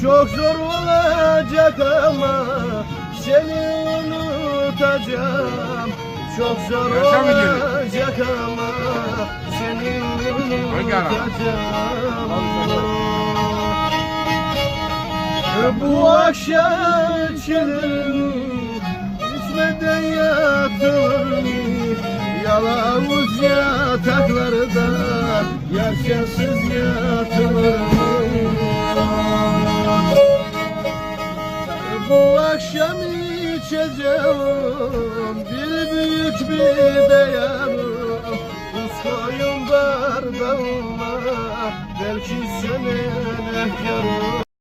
Çok zor olacak ama seni unutacağım. Çok zor olacak ama seni unutacağım. Bu akşam içilir içmeden yatılır. Yalavuz yataklarda yar sensiz yatılır. Bu akşam içeceğim bir büyük bir beyanım. Buz koyun bardağıma belki senin efkarım.